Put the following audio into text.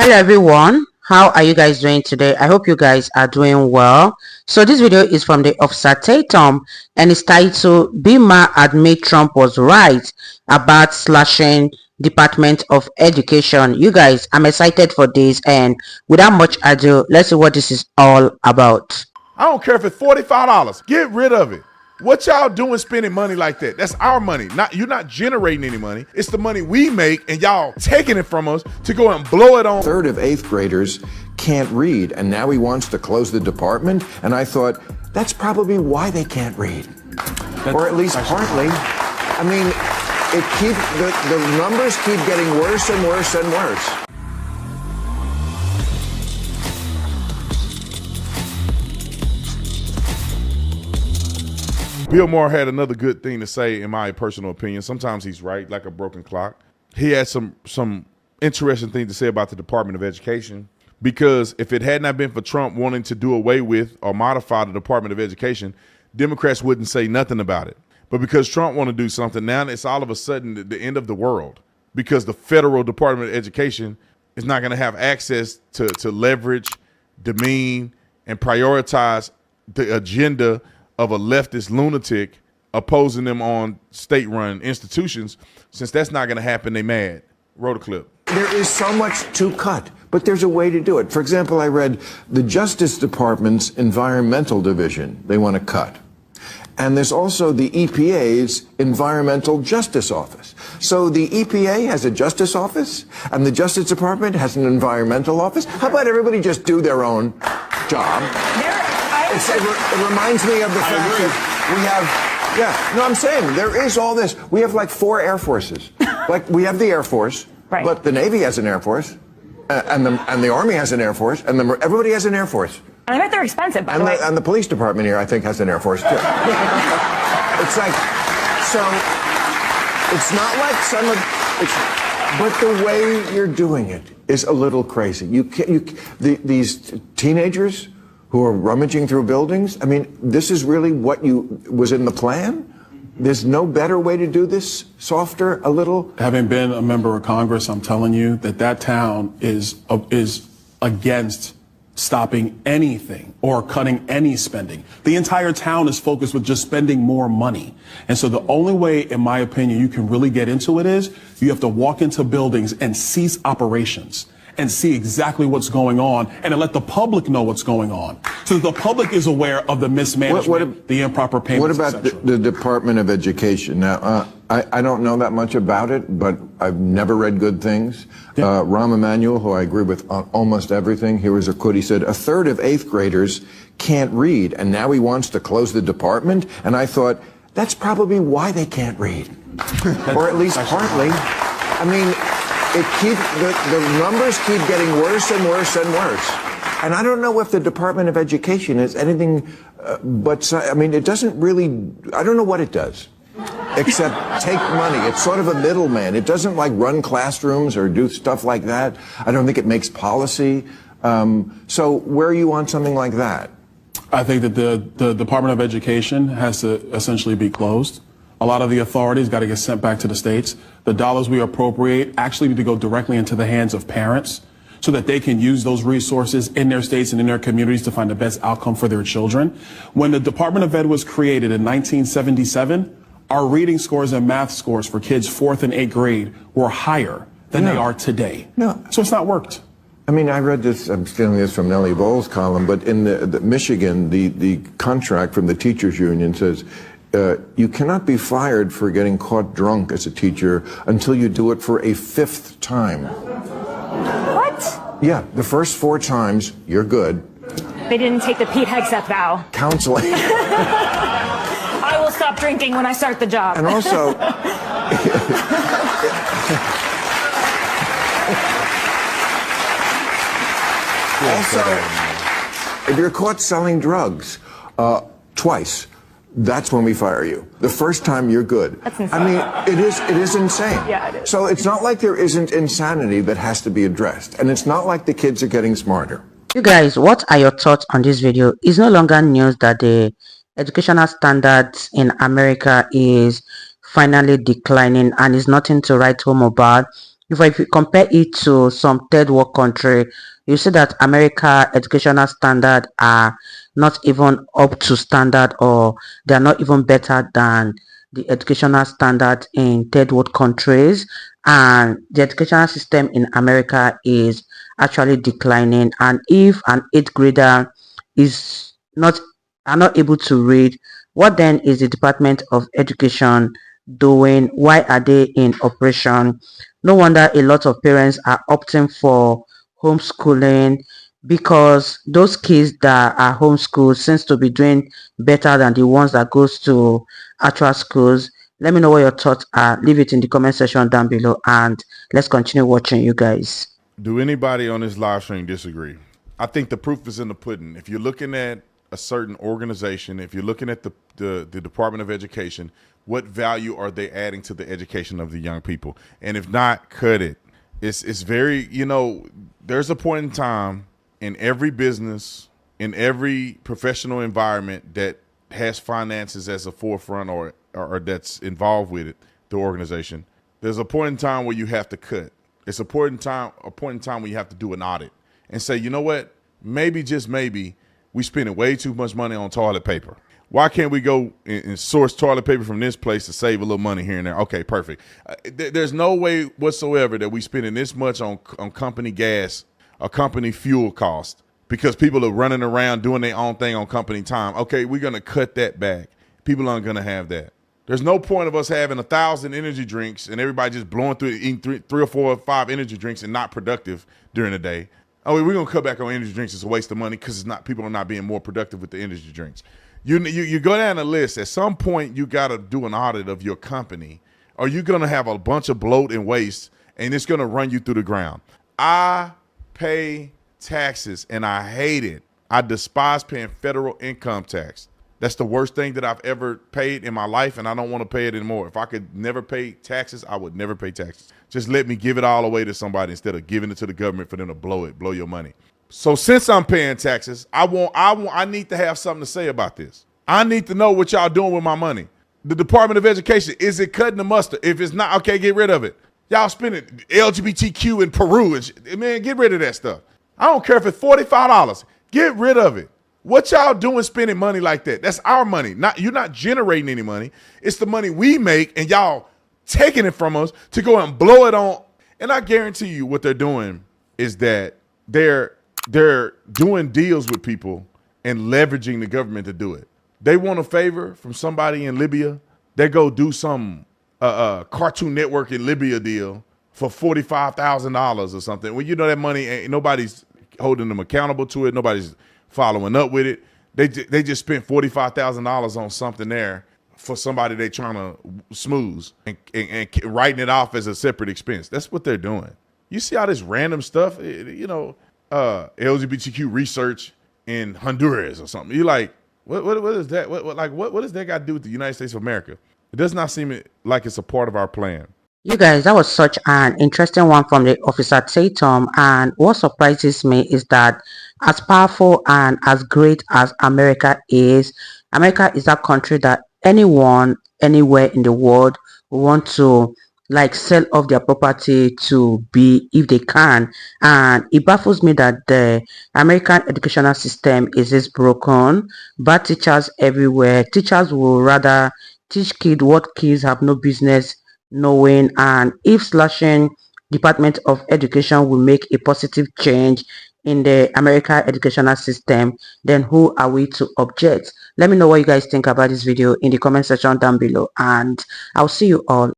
Hello everyone, how are you guys doing today? I hope you guys are doing well. So this video is from the officer Tatum and it's titled Maher admit Trump was right about slashing Department of Education. You guys, I'm excited for this, and without much ado, let's see what this is all about. I don't care if it's $45. Get rid of it. What y'all doing spending money like that? That's our money. You're not generating any money. It's the money we make and y'all taking it from us to go and blow it on. A third of 8th graders can't read, and now he wants to close the department. And I thought, that's probably why they can't read. Or at least partly. I mean, the numbers keep getting worse and worse and worse. Bill Maher had another good thing to say, in my personal opinion. Sometimes he's right, like a broken clock. He had some interesting things to say about the Department of Education, because if it had not been for Trump wanting to do away with or modify the Department of Education, Democrats wouldn't say nothing about it. But because Trump want to do something, now it's all of a sudden the end of the world, because the federal Department of Education is not going to have access to leverage, demean, and prioritize the agenda of a leftist lunatic opposing them on state-run institutions. Since that's not going to happen, they mad. Roll the clip. There is so much to cut, but there's a way to do it. For example, I read the Justice Department's Environmental Division they want to cut. And there's also the EPA's Environmental Justice Office. So the EPA has a Justice Office, and the Justice Department has an Environmental Office. How about everybody just do their own job? It reminds me of the fact that we have, I'm saying, there is all this. We have like 4 Air Forces. Like, we have the Air Force, right, but the Navy has an Air Force, and the Army has an Air Force, and everybody has an Air Force. And I bet they're expensive, by the way. And the police department here, I think, has an Air Force, too. It's like, so, it's not like but the way you're doing it is a little crazy. These teenagers who are rummaging through buildings, I mean, this is really what was in the plan? There's no better way to do this? Softer, a little? Having been a member of Congress, I'm telling you that town is against stopping anything or cutting any spending. The entire town is focused with just spending more money. And so the only way, in my opinion, you can really get into it is you have to walk into buildings and cease operations and see exactly what's going on, and to let the public know what's going on, so that the public is aware of the mismanagement, the improper payments. What about the Department of Education? Now, I don't know that much about it, but I've never read good things. Yeah. Rahm Emanuel, who I agree with on almost everything, here was a quote. He said, a third of 8th graders can't read, and now he wants to close the department. And I thought, that's probably why they can't read. Or at least partly. I mean, the numbers keep getting worse and worse and worse. And I don't know if the Department of Education is anything but, I mean, it doesn't really, I don't know what it does, except take money. It's sort of a middleman. It doesn't like run classrooms or do stuff like that. I don't think it makes policy. So where are you on something like that? I think that the Department of Education has to essentially be closed. A lot of the authorities got to get sent back to the states. The dollars we appropriate actually need to go directly into the hands of parents so that they can use those resources in their states and in their communities to find the best outcome for their children. When the Department of Ed was created in 1977, our reading scores and math scores for kids 4th and 8th grade were higher than they are today. No. So it's not worked. I mean, I read this, I'm stealing this from Nellie Bowles' column, but in the Michigan, the contract from the teachers union says, you cannot be fired for getting caught drunk as a teacher until you do it for a 5th time. What? Yeah, the first 4 times, you're good. They didn't take the Pete Hegseth vow. Counseling. I will stop drinking when I start the job. And also, if you're caught selling drugs twice, that's when we fire you. The first time, you're good. That's insane. I mean, it is insane. Yeah, it is. So it's not like there isn't insanity that has to be addressed. And it's not like the kids are getting smarter. You guys, what are your thoughts on this video? It's no longer news that the educational standards in America is finally declining, and is nothing to write home about. if you compare it to some third world country, you see that America educational standard are not even up to standard, or they are not even better than the educational standard in third world countries. And the educational system in America is actually declining. And if an eighth grader is not are not able to read, what then is the Department of Education doing? Why are they in operation? No wonder a lot of parents are opting for homeschooling, because those kids that are homeschooled seems to be doing better than the ones that goes to actual schools. Let me know what your thoughts are. Leave it in the comment section down below, and let's continue watching, you guys. Do anybody on this live stream disagree? I think the proof is in the pudding. If you're looking at a certain organization, if you're looking at the Department of Education, what value are they adding to the education of the young people? And if not, cut it. It's very, there's a point in time in every business, in every professional environment that has finances as a forefront, or that's involved with it, the organization. There's a point in time where you have to cut. It's a point in time where you have to do an audit and say, you know what? Maybe, just maybe, we spending way too much money on toilet paper. Why can't we go and source toilet paper from this place to save a little money here and there? Okay, perfect. There's no way whatsoever that we spending this much on company gas or company fuel cost because people are running around doing their own thing on company time. Okay, we're going to cut that back. People aren't going to have that. There's no point of us having 1,000 energy drinks and everybody just blowing through, eating three or four or five energy drinks and not productive during the day. Oh, we're going to cut back on energy drinks. It's a waste of money because people are not being more productive with the energy drinks. You go down the list. At some point, you got to do an audit of your company, or you're going to have a bunch of bloat and waste, and it's going to run you through the ground. I pay taxes, and I hate it. I despise paying federal income tax. That's the worst thing that I've ever paid in my life, and I don't want to pay it anymore. If I could never pay taxes, I would never pay taxes. Just let me give it all away to somebody instead of giving it to the government for them to blow your money. So since I'm paying taxes, I need to have something to say about this. I need to know what y'all doing with my money. The Department of Education, is it cutting the mustard? If it's not, okay, get rid of it. Y'all spending LGBTQ in Peru and shit. Man, get rid of that stuff. I don't care if it's $45. Get rid of it. What y'all doing spending money like that? That's our money. You're not generating any money. It's the money we make, and y'all taking it from us to go and blow it on. And I guarantee you what they're doing is that they're doing deals with people and leveraging the government to do it. They want a favor from somebody in Libya. They go do some Cartoon Network in Libya deal for $45,000 or something. Well, that money, nobody's holding them accountable to it. Nobody's following up with it. They just spent $45,000 on something there for somebody they trying to smooth and writing it off as a separate expense. That's what they're doing. You see all this random stuff, LGBTQ research in Honduras or something. You're like, what is that? What does that got to do with the United States of America? It does not seem like it's a part of our plan. You guys, that was such an interesting one from the officer Tatum, and what surprises me is that as powerful and as great as America is that country that anyone anywhere in the world will want to sell off their property to be if they can. And it baffles me that the American educational system is this broken. Bad teachers everywhere. Teachers will rather teach kids what kids have no business knowing. And if slashing Department of Education will make a positive change in the American educational system, then who are we to object? Let me know what you guys think about this video in the comment section down below, and I'll see you all